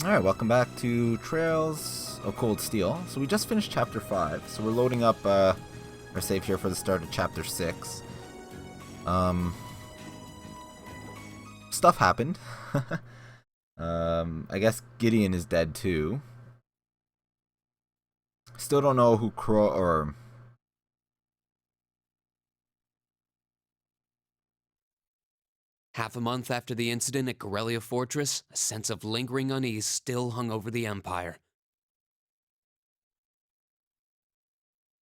Alright, welcome back to Trails of Cold Steel. So we just finished Chapter 5, so we're loading up our save here for the start of Chapter 6. Stuff happened. I guess Gideon is dead too. Still don't know who Crow or... Half a month after the incident at Corellia Fortress, a sense of lingering unease still hung over the Empire.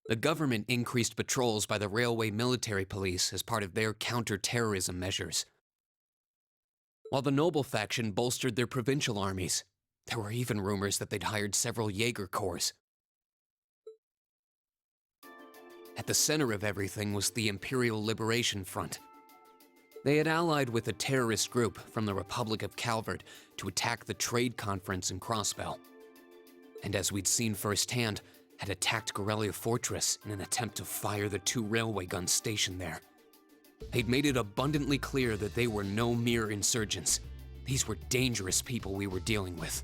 The government increased patrols by the Railway Military Police as part of their counter-terrorism measures. While the Noble faction bolstered their provincial armies, there were even rumors that they'd hired several Jaeger Corps. At the center of everything was the Imperial Liberation Front. They had allied with a terrorist group from the Republic of Calvard to attack the trade conference in Crossbell. And as we'd seen firsthand, had attacked Corellia Fortress in an attempt to fire the 2 railway guns stationed there. They'd made it abundantly clear that they were no mere insurgents. These were dangerous people we were dealing with.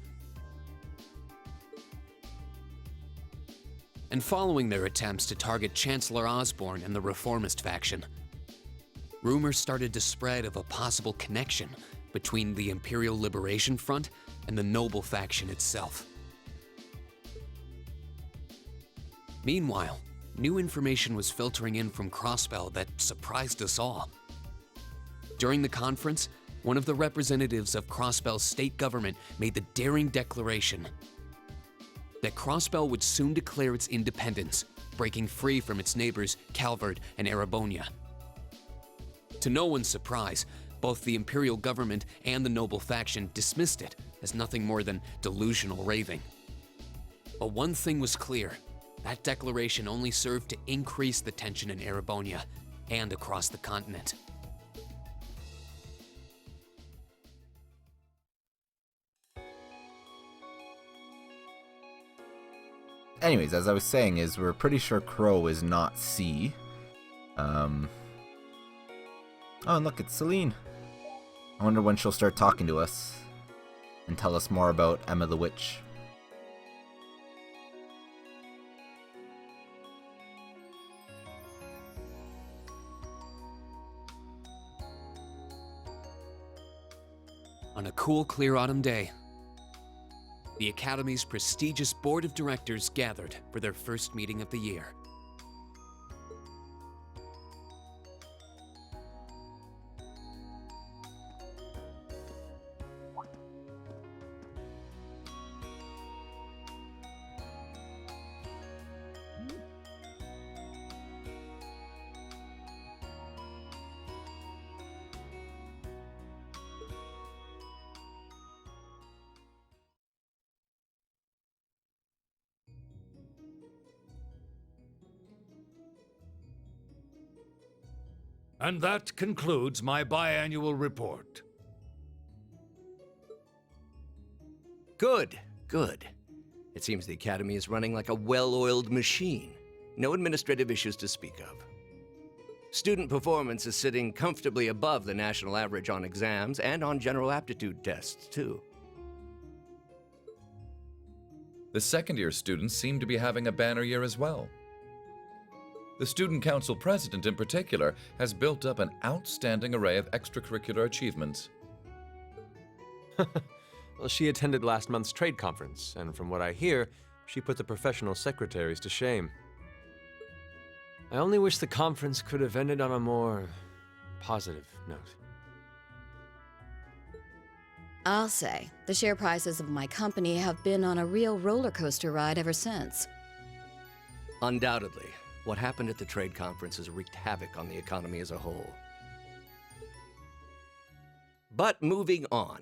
And following their attempts to target Chancellor Osborne and the Reformist faction, rumors started to spread of a possible connection between the Imperial Liberation Front and the Noble faction itself. Meanwhile, new information was filtering in from Crossbell that surprised us all. During the conference, one of the representatives of Crossbell's state government made the daring declaration that Crossbell would soon declare its independence, breaking free from its neighbors Calvard and Erebonia. To no one's surprise, both the Imperial government and the Noble faction dismissed it as nothing more than delusional raving. But one thing was clear: that declaration only served to increase the tension in Erebonia and across the continent. Anyways, as I was saying, we're pretty sure Crow is not C. Oh, and look, it's Celine. I wonder when she'll start talking to us and tell us more about Emma the Witch. On a cool, clear autumn day, the Academy's prestigious board of directors gathered for their first meeting of the year. And that concludes my biannual report. Good, good. It seems the Academy is running like a well-oiled machine. No administrative issues to speak of. Student performance is sitting comfortably above the national average on exams and on general aptitude tests, too. The second-year students seem to be having a banner year as well. The Student Council President, in particular, has built up an outstanding array of extracurricular achievements. Well, she attended last month's trade conference, and from what I hear, she put the professional secretaries to shame. I only wish the conference could have ended on a more positive note. I'll say, the share prices of my company have been on a real roller coaster ride ever since. Undoubtedly, what happened at the trade conference has wreaked havoc on the economy as a whole. But moving on.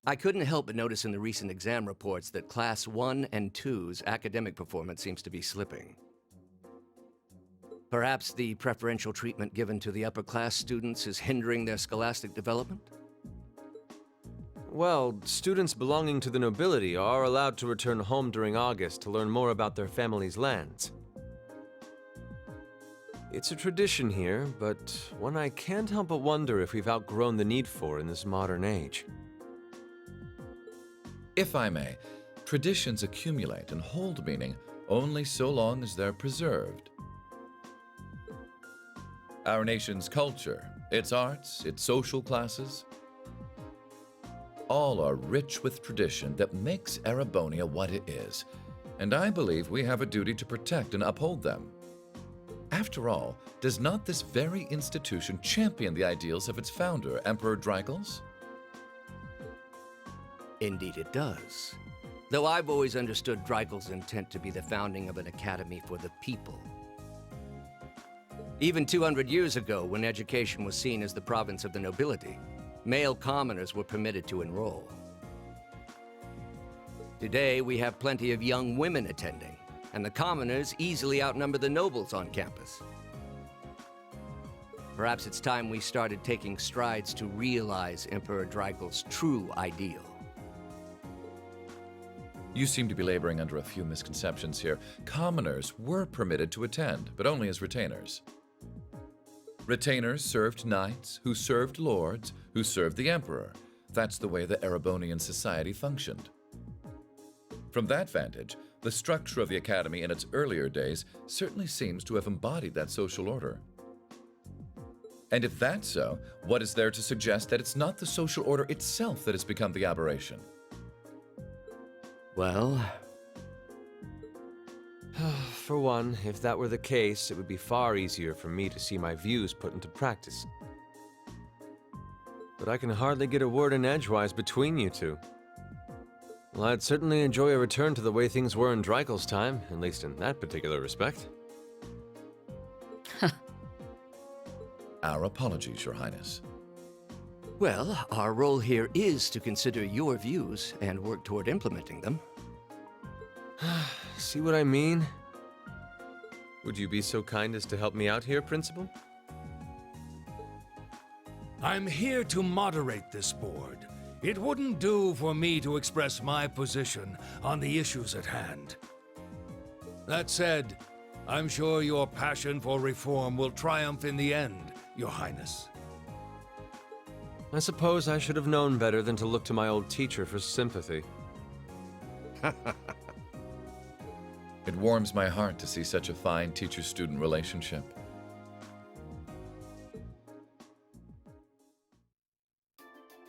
I couldn't help but notice in the recent exam reports that Class 1 and 2's academic performance seems to be slipping. Perhaps the preferential treatment given to the upper-class students is hindering their scholastic development? Well, students belonging to the nobility are allowed to return home during August to learn more about their family's lands. It's a tradition here, but one I can't help but wonder if we've outgrown the need for in this modern age. If I may, traditions accumulate and hold meaning only so long as they're preserved. Our nation's culture, its arts, its social classes, all are rich with tradition that makes Erebonia what it is, and I believe we have a duty to protect and uphold them. After all, does not this very institution champion the ideals of its founder, Emperor Drykos? Indeed it does. Though I've always understood Drykos' intent to be the founding of an academy for the people. Even 200 years ago, when education was seen as the province of the nobility, male commoners were permitted to enroll. Today, we have plenty of young women attending, and the commoners easily outnumber the nobles on campus. Perhaps it's time we started taking strides to realize Emperor Drykos' true ideal. You seem to be laboring under a few misconceptions here. Commoners were permitted to attend, but only as retainers. Retainers served knights, who served lords, who served the emperor. That's the way the Erebonian society functioned. From that vantage, the structure of the academy in its earlier days certainly seems to have embodied that social order. And if that's so, what is there to suggest that it's not the social order itself that has become the aberration? Well, For one, if that were the case, it would be far easier for me to see my views put into practice. But I can hardly get a word in edgewise between you two. Well, I'd certainly enjoy a return to the way things were in Drykos' time, at least in that particular respect. Our apologies, Your Highness. well, our role here is to consider your views and work toward implementing them. See what I mean? Would you be so kind as to help me out here, Principal? I'm here to moderate this board. It wouldn't do for me to express my position on the issues at hand. That said, I'm sure your passion for reform will triumph in the end, Your Highness. I suppose I should have known better than to look to my old teacher for sympathy. It warms my heart to see such a fine teacher-student relationship.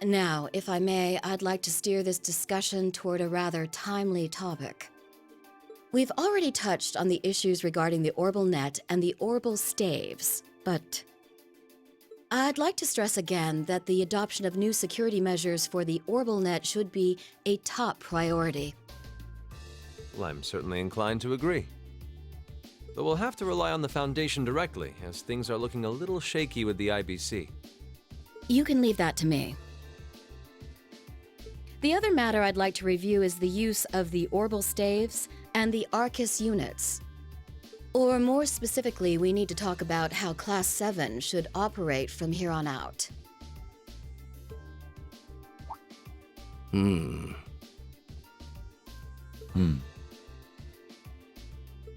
Now, if I may, I'd like to steer this discussion toward a rather timely topic. We've already touched on the issues regarding the Orbal Net and the Orbal Staves, but I'd like to stress again that the adoption of new security measures for the Orbal Net should be a top priority. Well, I'm certainly inclined to agree. Though we'll have to rely on the Foundation directly, as things are looking a little shaky with the IBC. You can leave that to me. The other matter I'd like to review is the use of the Orbal Staves and the Arcus units. Or more specifically, we need to talk about how Class 7 should operate from here on out.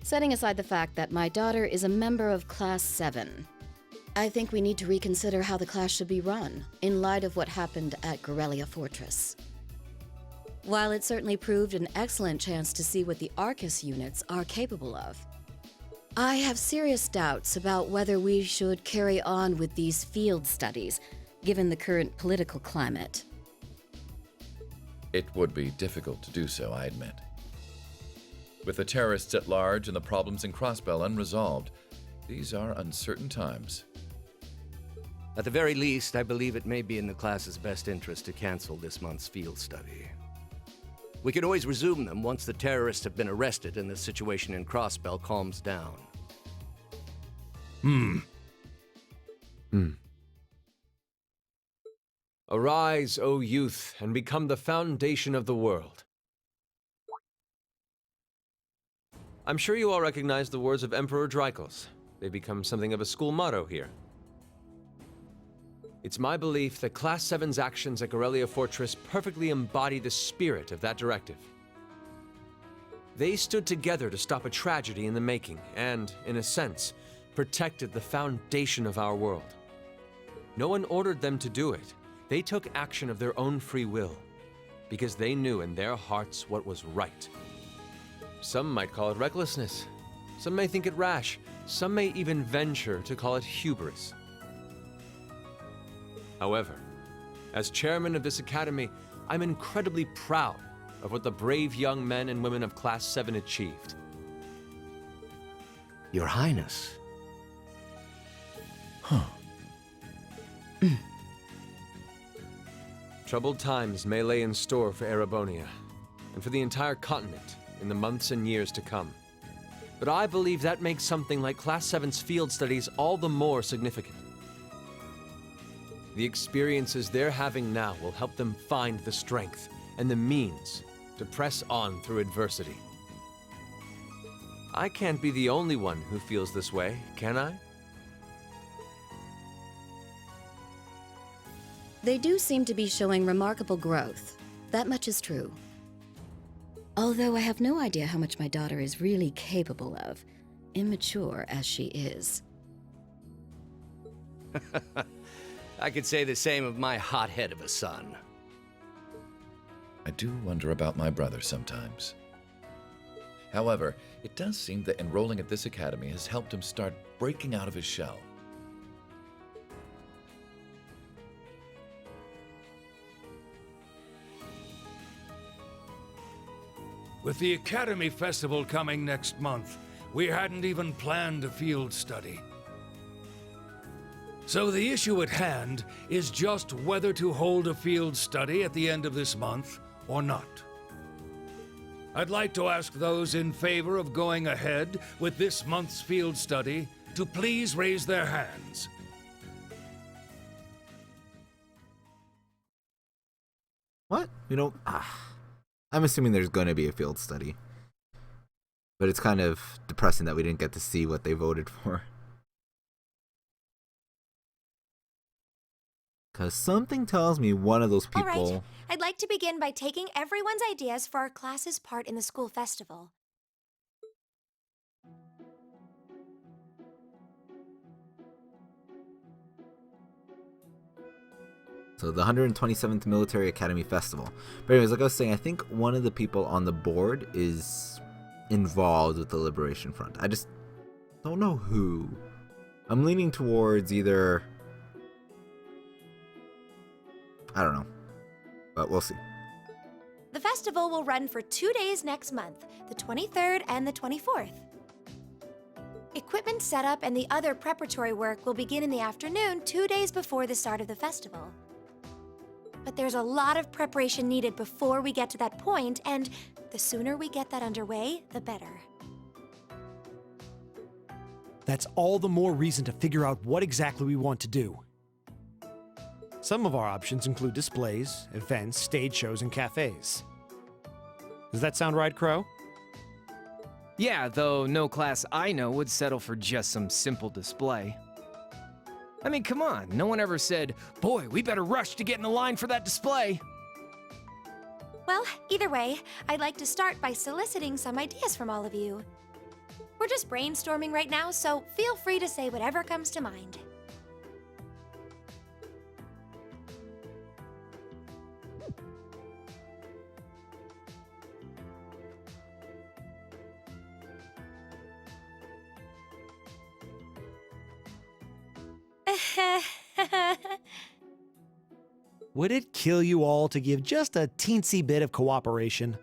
Setting aside the fact that my daughter is a member of Class 7, I think we need to reconsider how the class should be run, in light of what happened at Corellia Fortress. While it certainly proved an excellent chance to see what the Arcus units are capable of, I have serious doubts about whether we should carry on with these field studies, given the current political climate. It would be difficult to do so, I admit. With the terrorists at large and the problems in Crossbell unresolved, these are uncertain times. At the very least, I believe it may be in the class's best interest to cancel this month's field study. We can always resume them once the terrorists have been arrested and the situation in Crossbell calms down. Arise, O youth, and become the foundation of the world. I'm sure you all recognize the words of Emperor Drykos. They become something of a school motto here. It's my belief that Class 7's actions at Corellia Fortress perfectly embody the spirit of that directive. They stood together to stop a tragedy in the making and, in a sense, protected the foundation of our world. No one ordered them to do it. They took action of their own free will. because they knew in their hearts what was right. Some might call it recklessness. Some may think it rash. Some may even venture to call it hubris. However, as chairman of this academy, I'm incredibly proud of what the brave young men and women of Class 7 achieved. Your Highness. Troubled times may lay in store for Erebonia, and for the entire continent in the months and years to come. But I believe that makes something like Class 7's field studies all the more significant. The experiences they're having now will help them find the strength and the means to press on through adversity. I can't be the only one who feels this way, can I? They do seem to be showing remarkable growth. That much is true. Although I have no idea how much my daughter is really capable of, immature as she is. I could say the same of my hothead of a son. I do wonder about my brother sometimes. However, it does seem that enrolling at this academy has helped him start breaking out of his shell. With the Academy Festival coming next month, we hadn't even planned a field study. So the issue at hand is just whether to hold a field study at the end of this month or not. I'd like to ask those in favor of going ahead with this month's field study to please raise their hands. What? I'm assuming there's going to be a field study. But it's kind of depressing that we didn't get to see what they voted for. Because something tells me one of those people... All right, I'd like to begin by taking everyone's ideas for our class's part in the school festival. So the 127th Military Academy Festival. But anyways, like I was saying, I think one of the people on the board is involved with the Liberation Front. I just don't know who. I'm leaning towards either... I don't know. But we'll see. The festival will run for 2 days next month, the 23rd and the 24th. Equipment setup and the other preparatory work will begin in the afternoon 2 days before the start of the festival. But there's a lot of preparation needed before we get to that point, and the sooner we get that underway, the better. That's all the more reason to figure out what exactly we want to do. Some of our options include displays, events, stage shows, and cafes. Does that sound right, Crow? Yeah, though no class I know would settle for just some simple display. I mean, come on, no one ever said, boy, we better rush to get in the line for that display. Well, either way, I'd like to start by soliciting some ideas from all of you. We're just brainstorming right now, so feel free to say whatever comes to mind. Would it kill you all to give just a teensy bit of cooperation?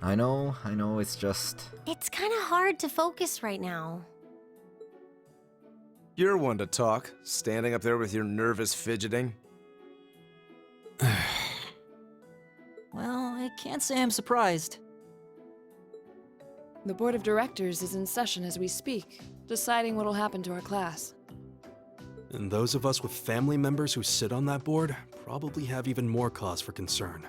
I know, it's just... It's kind of hard to focus right now. You're one to talk, standing up there with your nervous fidgeting. Well, I can't say I'm surprised. The board of directors is in session as we speak, deciding what'll happen to our class. And those of us with family members who sit on that board probably have even more cause for concern.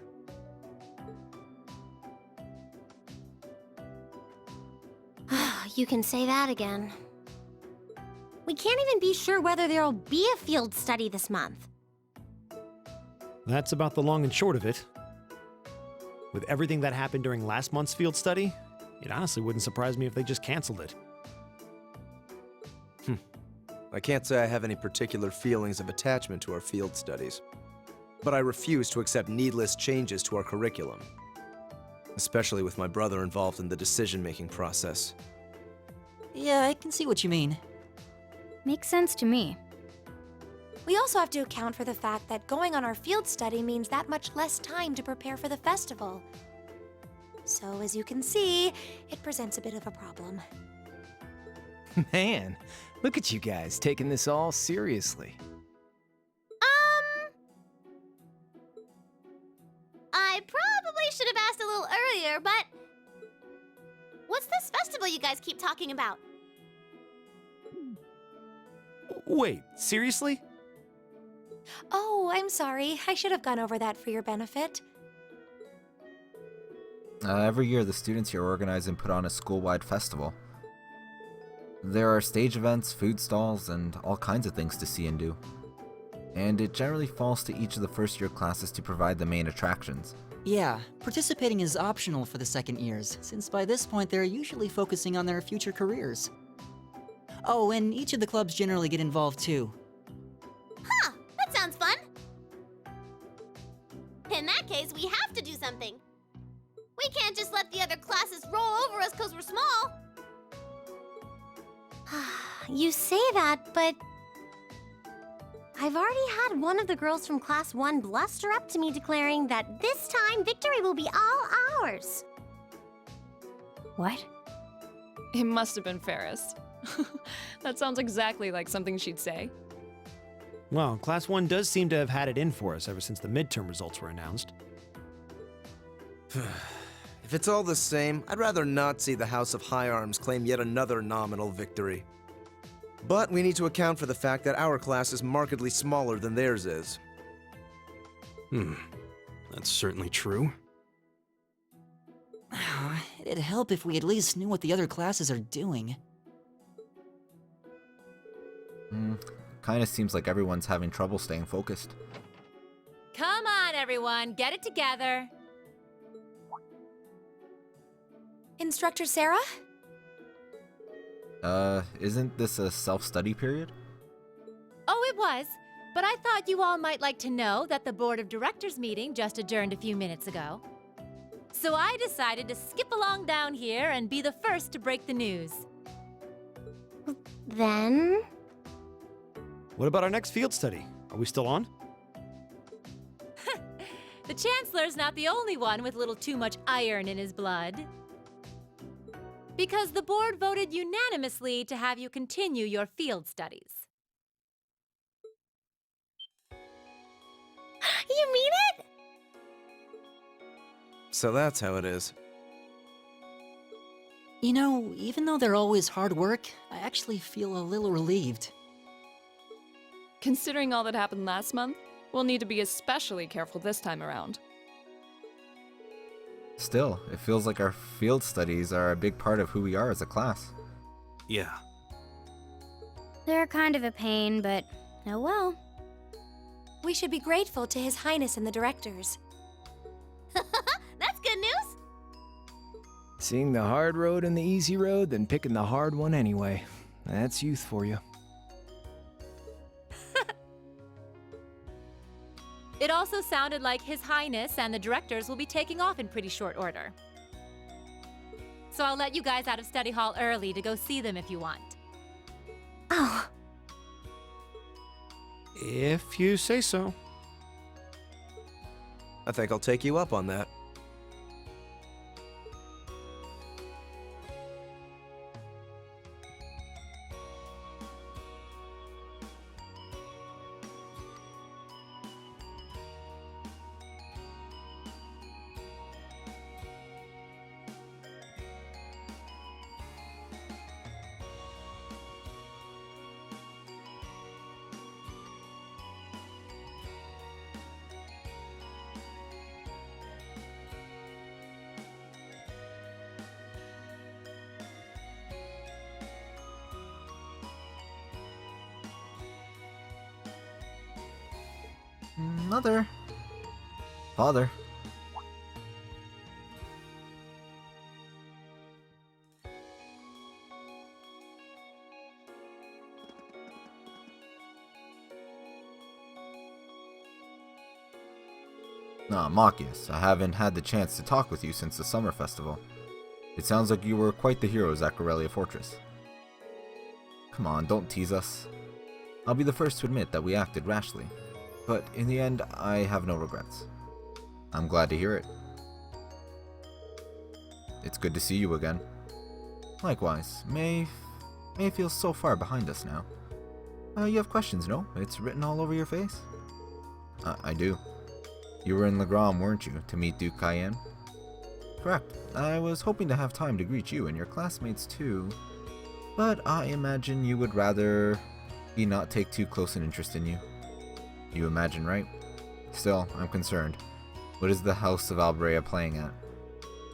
You can say that again. We can't even be sure whether there'll be a field study this month. That's about the long and short of it. With everything that happened during last month's field study, it honestly wouldn't surprise me if they just canceled it. I can't say I have any particular feelings of attachment to our field studies, but I refuse to accept needless changes to our curriculum, especially with my brother involved in the decision-making process. Yeah, I can see what you mean. Makes sense to me. We also have to account for the fact that going on our field study means that much less time to prepare for the festival. So, as you can see, it presents a bit of a problem. Man, look at you guys taking this all seriously. I probably should have asked a little earlier, but what's this festival you guys keep talking about? Wait, seriously? Oh, I'm sorry. I should have gone over that for your benefit. Every year, the students here organize and put on a school-wide festival. There are stage events, food stalls, and all kinds of things to see and do. And it generally falls to each of the first-year classes to provide the main attractions. Yeah, participating is optional for the second years, since by this point they're usually focusing on their future careers. Oh, and each of the clubs generally get involved too. Huh, that sounds fun. In that case, we have to do something. We can't just let the other classes roll over us because we're small. You say that, but I've already had one of the girls from Class 1 bluster up to me declaring that this time victory will be all ours. What? It must have been Ferris. That sounds exactly like something she'd say. Well, Class 1 does seem to have had it in for us ever since the midterm results were announced. If it's all the same, I'd rather not see the House of High Arms claim yet another nominal victory. But we need to account for the fact that our class is markedly smaller than theirs is. That's certainly true. It'd help if we at least knew what the other classes are doing. Kinda seems like everyone's having trouble staying focused. Come on, everyone, get it together. Instructor Sarah? Isn't this a self-study period? Oh, it was. But I thought you all might like to know that the Board of Directors meeting just adjourned a few minutes ago. So I decided to skip along down here and be the first to break the news. Then? What about our next field study? Are we still on? The Chancellor's not the only one with a little too much iron in his blood. Because the board voted unanimously to have you continue your field studies. You mean it? So that's how it is. You know, even though they're always hard work, I actually feel a little relieved. Considering all that happened last month, we'll need to be especially careful this time around. Still, it feels like our field studies are a big part of who we are as a class. Yeah. They're kind of a pain, but oh well. We should be grateful to His Highness and the directors. That's good news. Seeing the hard road and the easy road, then picking the hard one anyway. That's youth for you. It also sounded like His Highness and the directors will be taking off in pretty short order. So I'll let you guys out of study hall early to go see them if you want. Oh. If you say so. I think I'll take you up on that. Mother. Father. Machias, I haven't had the chance to talk with you since the summer festival. It sounds like you were quite the heroes at Corellia Fortress. Come on, don't tease us. I'll be the first to admit that we acted rashly, but in the end, I have no regrets. I'm glad to hear it. It's good to see you again. Likewise, May feels so far behind us now. You have questions, no? It's written all over your face. I do. You were in Legram, weren't you, to meet Duke Cayenne? Correct. I was hoping to have time to greet you and your classmates too, but I imagine you would rather me not take too close an interest in you. You imagine, right? Still, I'm concerned. What is the House of Albrea playing at?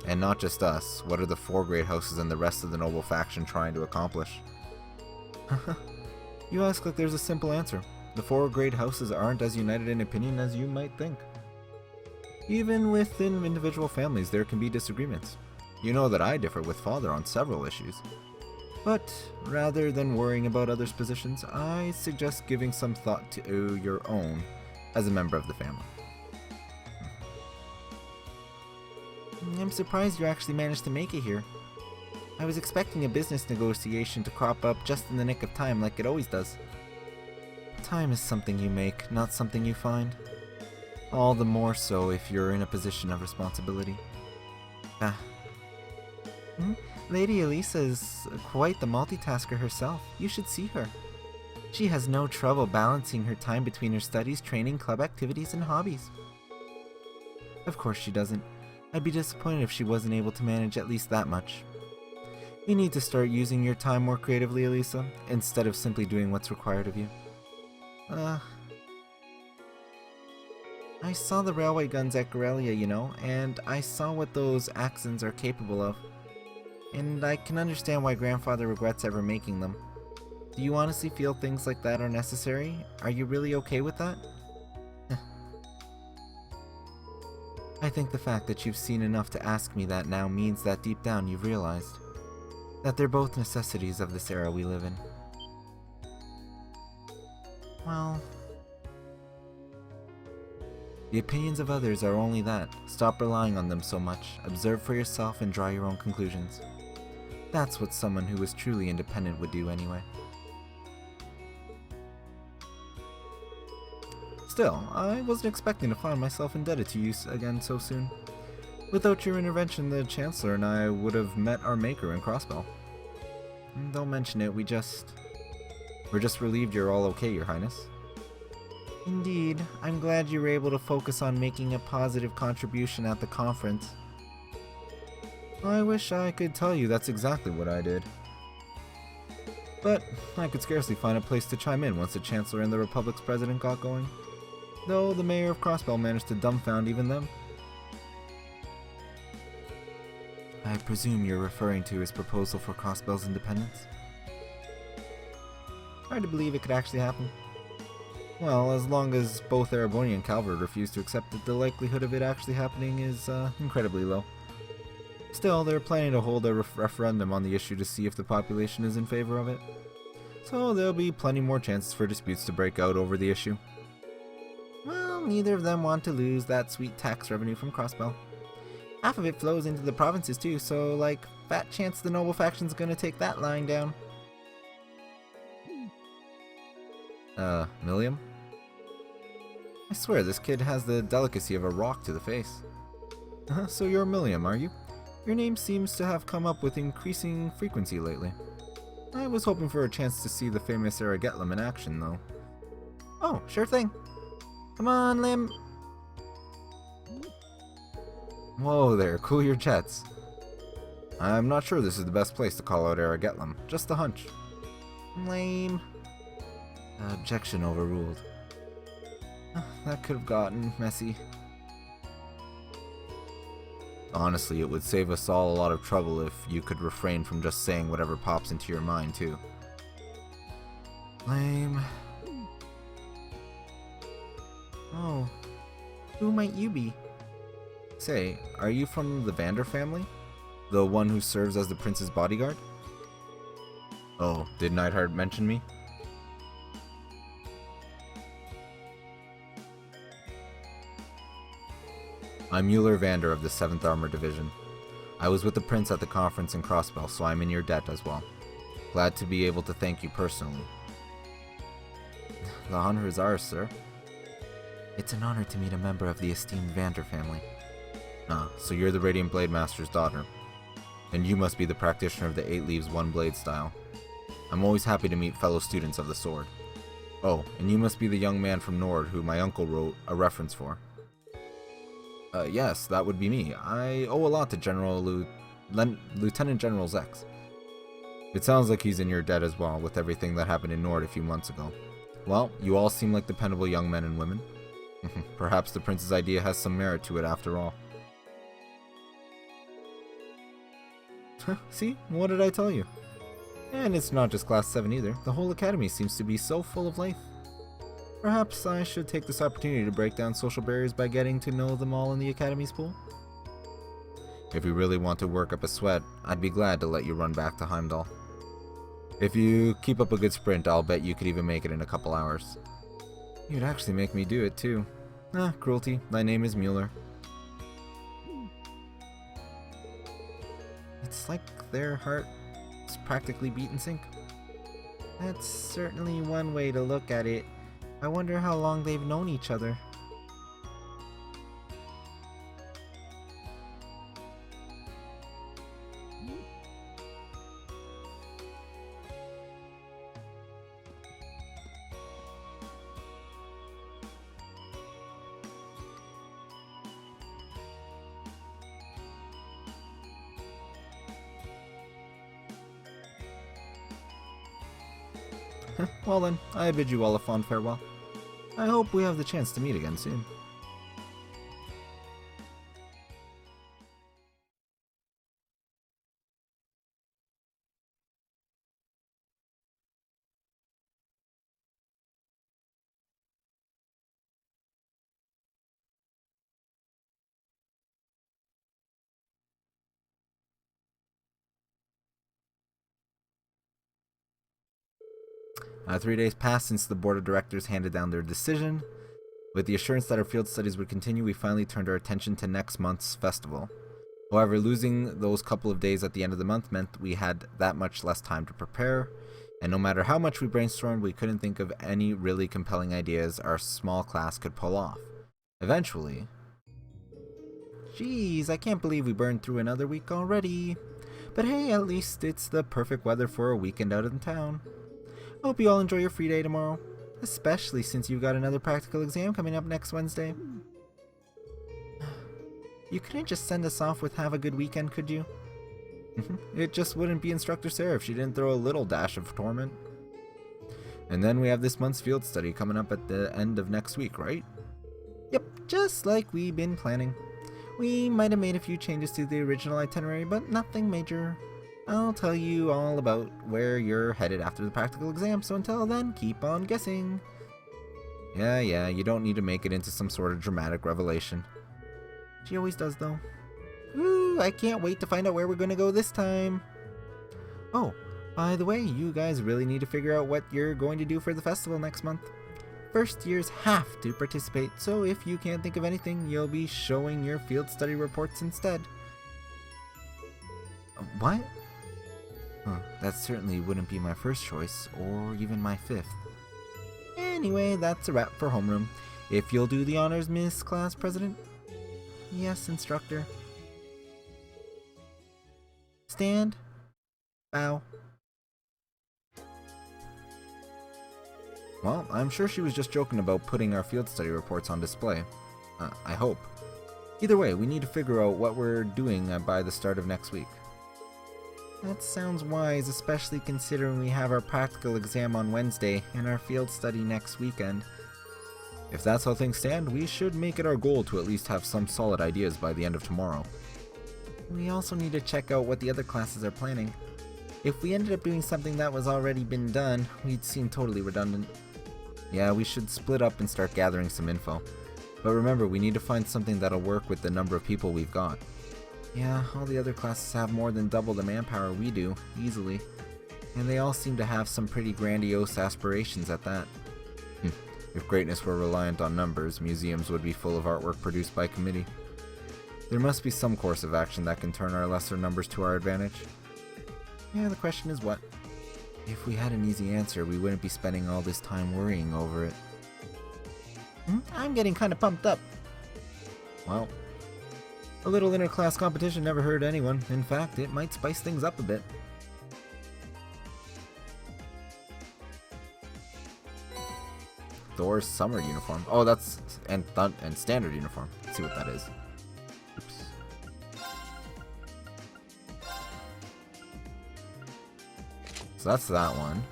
And not just us, what are the 4 great houses and the rest of the noble faction trying to accomplish? You ask like there's a simple answer. The 4 great houses aren't as united in opinion as you might think. Even within individual families, there can be disagreements. You know that I differ with Father on several issues. But rather than worrying about others' positions, I suggest giving some thought to your own as a member of the family. I'm surprised you actually managed to make it here. I was expecting a business negotiation to crop up just in the nick of time like it always does. Time is something you make, not something you find. All the more so if you're in a position of responsibility. Lady Elisa is quite the multitasker herself. You should see her. She has no trouble balancing her time between her studies, training, club activities, and hobbies. Of course she doesn't. I'd be disappointed if she wasn't able to manage at least that much. You need to start using your time more creatively, Elisa, instead of simply doing what's required of you. I saw the railway guns at Corellia, you know, and I saw what those Axons are capable of. And I can understand why Grandfather regrets ever making them. Do you honestly feel things like that are necessary? Are you really okay with that? I think the fact that you've seen enough to ask me that now means that deep down you've realized that they're both necessities of this era we live in. Well, the opinions of others are only that. Stop relying on them so much. Observe for yourself and draw your own conclusions. That's what someone who is truly independent would do anyway. Still, I wasn't expecting to find myself indebted to you again so soon. Without your intervention, the Chancellor and I would have met our maker in Crossbell. Don't mention it, we're just relieved you're all okay, Your Highness. Indeed, I'm glad you were able to focus on making a positive contribution at the conference. I wish I could tell you that's exactly what I did. But I could scarcely find a place to chime in once the Chancellor and the Republic's President got going. Though the Mayor of Crossbell managed to dumbfound even them. I presume you're referring to his proposal for Crossbell's independence? Hard to believe it could actually happen. Well, as long as both Ereboni and Calvert refuse to accept it, the likelihood of it actually happening is incredibly low. Still, they're planning to hold a referendum on the issue to see if the population is in favor of it. So there'll be plenty more chances for disputes to break out over the issue. Well, neither of them want to lose that sweet tax revenue from Crossbell. Half of it flows into the provinces too, so like, fat chance the noble faction's gonna take that line down. Milliam? I swear this kid has the delicacy of a rock to the face. So you're Milliam, are you? Your name seems to have come up with increasing frequency lately. I was hoping for a chance to see the famous Aragetlam in action, though. Oh, sure thing. Come on, Lim. Whoa there, cool your jets. I'm not sure this is the best place to call out Aragetlam, just a hunch. Lame. Objection overruled. That could have gotten messy. Honestly, it would save us all a lot of trouble if you could refrain from just saying whatever pops into your mind, too. Lame. Oh, who might you be? Say, are you from the Vander family? The one who serves as the prince's bodyguard? Oh, did Neidhart mention me? I'm Mueller Vander of the 7th Armored Division. I was with the Prince at the conference in Crossbell, so I'm in your debt as well. Glad to be able to thank you personally. The honor is ours, sir. It's an honor to meet a member of the esteemed Vander family. Ah, so you're the Radiant Blade Master's daughter. And you must be the practitioner of the 8 Leaves 1 Blade style. I'm always happy to meet fellow students of the sword. Oh, and you must be the young man from Nord who my uncle wrote a reference for. Yes, that would be me. I owe a lot to Lieutenant General Zex. It sounds like he's in your debt as well, with everything that happened in Nord a few months ago. Well, you all seem like dependable young men and women. Perhaps the Prince's idea has some merit to it after all. See? What did I tell you? And it's not just Class 7 either. The whole academy seems to be so full of life. Perhaps I should take this opportunity to break down social barriers by getting to know them all in the academy's pool? If you really want to work up a sweat, I'd be glad to let you run back to Heimdall. If you keep up a good sprint, I'll bet you could even make it in a couple hours. You'd actually make me do it too. Cruelty. Thy name is Mueller. It's like their heart is practically beat in sync. That's certainly one way to look at it. I wonder how long they've known each other. Well then, I bid you all a fond farewell. I hope we have the chance to meet again soon. Now, 3 days passed since the board of directors handed down their decision. With the assurance that our field studies would continue, we finally turned our attention to next month's festival. However, losing those couple of days at the end of the month meant we had that much less time to prepare, and no matter how much we brainstormed, we couldn't think of any really compelling ideas our small class could pull off. Eventually... Geez, I can't believe we burned through another week already. But hey, at least it's the perfect weather for a weekend out in town. Hope you all enjoy your free day tomorrow, especially since you've got another practical exam coming up next Wednesday. You couldn't just send us off with have a good weekend, could you? It just wouldn't be Instructor Sarah if she didn't throw a little dash of torment. And then we have this month's field study coming up at the end of next week, right? Yep, just like we've been planning. We might have made a few changes to the original itinerary, but nothing major. I'll tell you all about where you're headed after the practical exam, so until then, keep on guessing. Yeah, you don't need to make it into some sort of dramatic revelation. She always does, though. Ooh, I can't wait to find out where we're gonna go this time. Oh, by the way, you guys really need to figure out what you're going to do for the festival next month. First years have to participate, so if you can't think of anything, you'll be showing your field study reports instead. What? That certainly wouldn't be my first choice, or even my fifth. Anyway, that's a wrap for homeroom. If you'll do the honors, Miss Class President. Yes, Instructor. Stand. Bow. Well, I'm sure she was just joking about putting our field study reports on display. I hope. Either way, we need to figure out what we're doing by the start of next week. That sounds wise, especially considering we have our practical exam on Wednesday and our field study next weekend. If that's how things stand, we should make it our goal to at least have some solid ideas by the end of tomorrow. We also need to check out what the other classes are planning. If we ended up doing something that was already been done, we'd seem totally redundant. Yeah, we should split up and start gathering some info. But remember, we need to find something that'll work with the number of people we've got. Yeah, all the other classes have more than double the manpower we do, easily. And they all seem to have some pretty grandiose aspirations at that. If greatness were reliant on numbers, museums would be full of artwork produced by committee. There must be some course of action that can turn our lesser numbers to our advantage. Yeah, the question is what? If we had an easy answer, we wouldn't be spending all this time worrying over it. I'm getting kind of pumped up. Well, a little inter-class competition never hurt anyone. In fact, it might spice things up a bit. Thor's summer uniform. Oh, that's and standard uniform. Let's see what that is. Oops. So that's that one.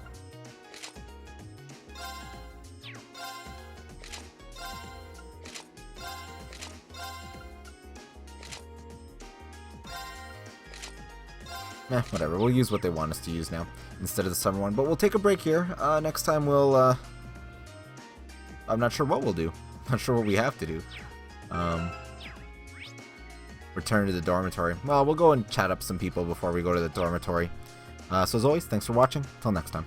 Whatever. We'll use what they want us to use now instead of the summer one. But we'll take a break here. Next time we'll I'm not sure what we'll do. Not sure what we have to do. Return to the dormitory. Well, we'll go and chat up some people before we go to the dormitory. So as always, thanks for watching. Till next time.